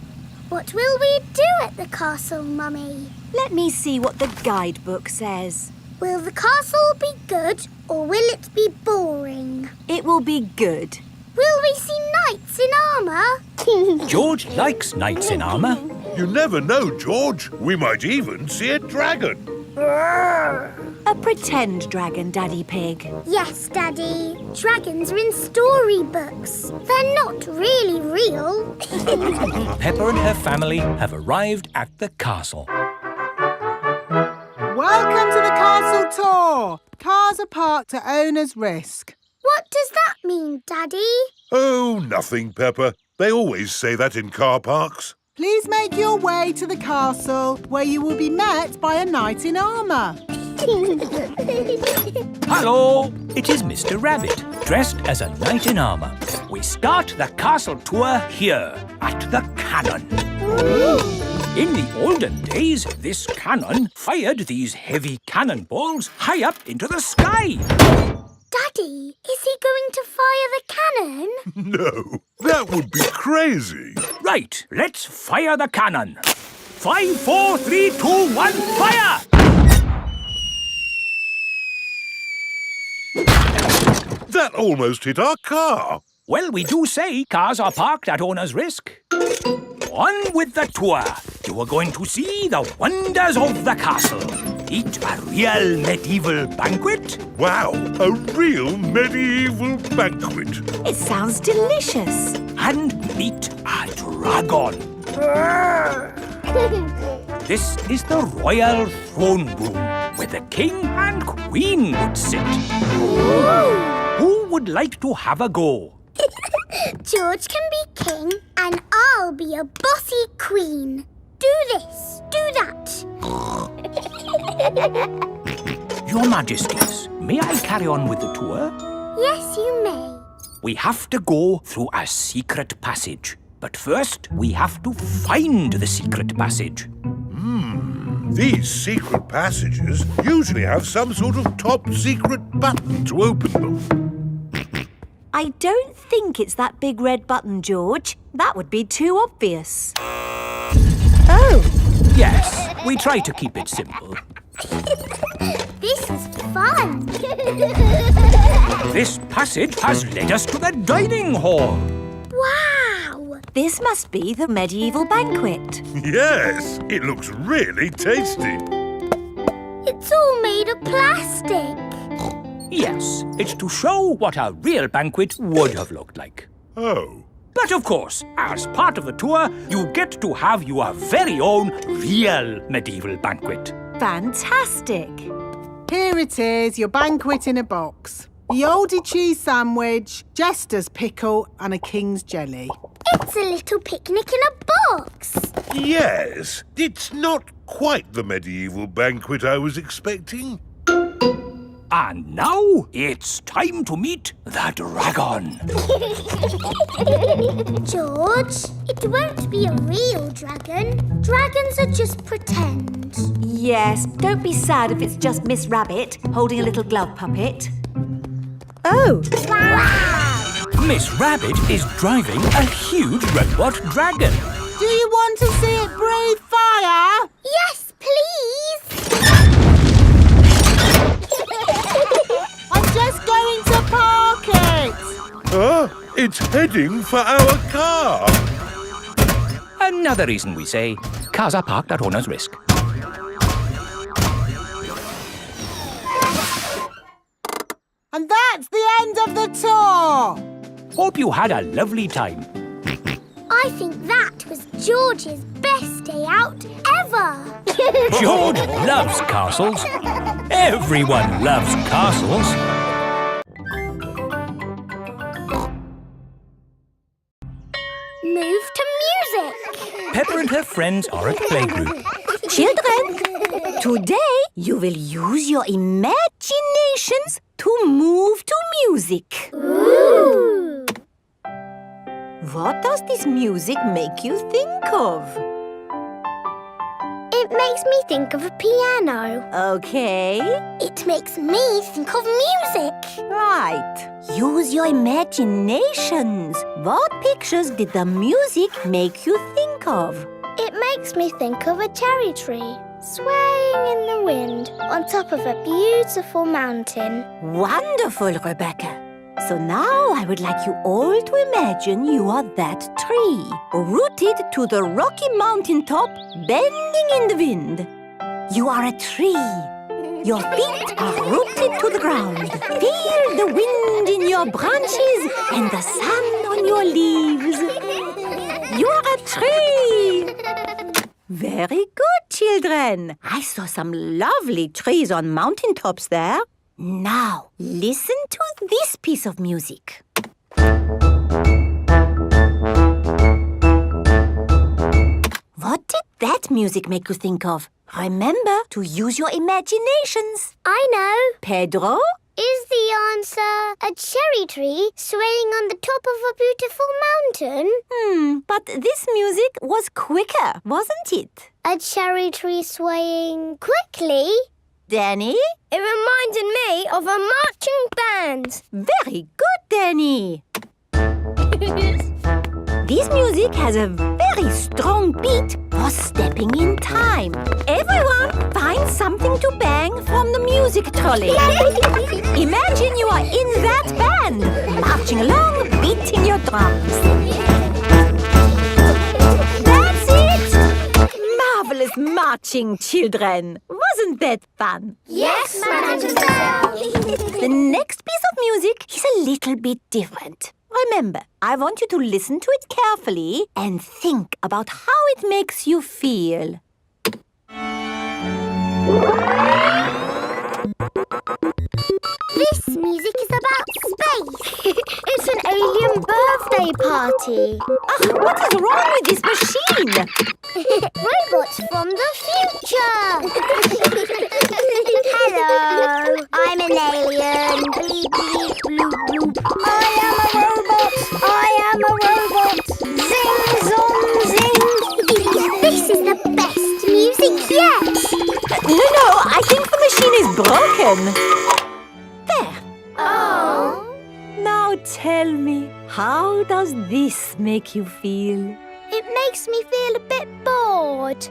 What will we do at the castle, Mummy? Let me see what the guidebook says. Will the castle be good or will it be boring? It will be good. Will we see knights in armour? George likes knights in armour. You never know, George. We might even see a dragon. A pretend dragon, Daddy Pig. Yes, Daddy. Dragons are in storybooks. They're not really real. Peppa and her family have arrived at the castle. Welcome to the castle tour. Cars are parked at owner's risk. What does that mean, Daddy? Oh, nothing, Peppa. They always say that in car parks. Please make your way to the castle, where you will be met by a knight in armour. Hello! It is Mr. Rabbit, dressed as a knight in armour. We start the castle tour here, at the cannon. In the olden days, this cannon fired these heavy cannonballs high up into the sky. Daddy, is he going to fire the cannon? No, that would be crazy. Right, let's fire the cannon. 5, 4, 3, 2, 1, fire! That almost hit our car. Well, we do say cars are parked at owner's risk. On with the tour. You are going to see the wonders of the castle. Eat a real medieval banquet. Wow, a real medieval banquet. It sounds delicious. And meet a dragon. This is the royal throne room, where the king and queen would sit. Who would like to have a go? George can be king and I'll be a bossy queen. Do this, do that. Your Majesties, may I carry on with the tour? Yes, you may. We have to go through a secret passage. But first, we have to find the secret passage. These secret passages usually have some sort of top secret button to open them. I don't think it's that big red button, George. That would be too obvious. Oh! Yes, we try to keep it simple. This is fun. This passage has led us to the dining hall. Wow! This must be the medieval banquet. Yes, it looks really tasty. It's all made of plastic. Yes, it's to show what a real banquet would have looked like. Oh. But of course, as part of the tour, you get to have your very own real medieval banquet. Fantastic! Here it is, your banquet in a box. The oldie cheese sandwich, jester's pickle and a king's jelly. It's a little picnic in a box. Yes, it's not quite the medieval banquet I was expecting. And now it's time to meet the dragon. George, it won't be a real dragon. Dragons are just pretend. Yes, don't be sad if it's just Miss Rabbit holding a little glove puppet. Oh! Wow! Miss Rabbit is driving a huge robot dragon. Do you want to see it breathe fire? Yes, please! I'm just going to park it! It's heading for our car. Another reason we say cars are parked at owner's risk. And that's the end of the tour! Hope you had a lovely time. I think that was George's best day out ever. George loves castles. Everyone loves castles. Move to music. Peppa and her friends are at playgroup. Children, today you will use your imaginations to move to music. Ooh. What does this music make you think of? It It makes me think of a piano. Okay. It makes me think of music. Right. Use your imaginations. What pictures did the music make you think of? It makes me think of a cherry tree swaying in the wind on top of a beautiful mountain. Wonderful, Rebecca. So now I would like you all to imagine you are that tree, rooted to the rocky mountain top, bending in the wind. You are a tree. Your feet are rooted to the ground. Feel the wind in your branches and the sun on your leaves. You are a tree. Very good, children. I saw some lovely trees on mountaintops there. Now, listen to this piece of music. What did that music make you think of? Remember to use your imaginations. I know. Pedro? Is the answer a cherry tree swaying on the top of a beautiful mountain? But this music was quicker, wasn't it? A cherry tree swaying quickly? Danny? It reminded me of a marching band. Very good, Danny. This music has a very strong beat for stepping in time. Everyone find something to bang from the music trolley. Imagine you are in that band, marching along, beating your drums. That's it! Marvelous marching, children. Wasn't that fun? Yes, Mademoiselle. The next piece of music is a little bit different. Remember, I want you to listen to it carefully and think about how it makes you feel. This music is about space. It's an alien birthday party. What is wrong with this machine? Robots from the future. Hello, I'm an alien. Bleep, bleep, bloop, bloop. I am a robot. I am a robot. Zing, zong, zing. This is the best music yet. No, I think the machine is broken. There. Oh. Now tell me, how does this make you feel? It makes me feel a bit bored.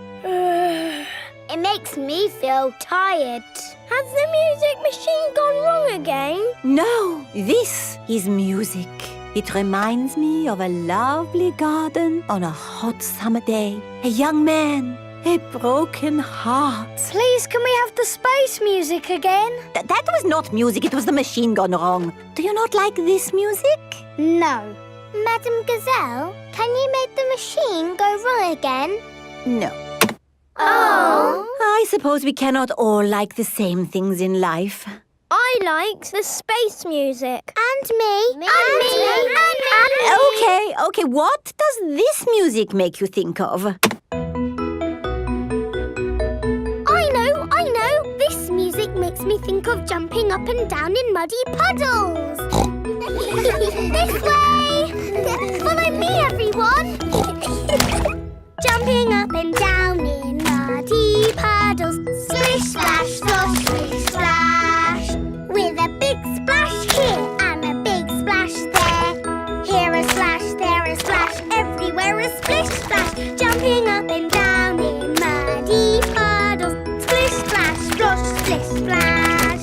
It makes me feel tired. Has the music machine gone wrong again? No, this is music. It reminds me of a lovely garden on a hot summer day. A young man, a broken heart. Please, can we have the space music again? That was not music, it was the machine gone wrong. Do you not like this music? No. Madame Gazelle, can you make the machine go wrong again? No. Oh. I suppose we cannot all like the same things in life. I like the space music. And me. And me. Okay, what does this music make you think of? I know. This music makes me think of jumping up and down in muddy puddles. This way. Follow me, everyone. Jumping up and down in muddy puddles. Splish, splash, slosh, splish, splash. With a big splash here and a big splash there. Here a splash, there a splash, everywhere a splish, splash. Jumping up and down in muddy puddles. Splish, splash, slosh, splish, splash.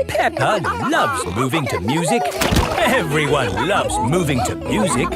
Peppa loves moving to music. Everyone loves moving to music.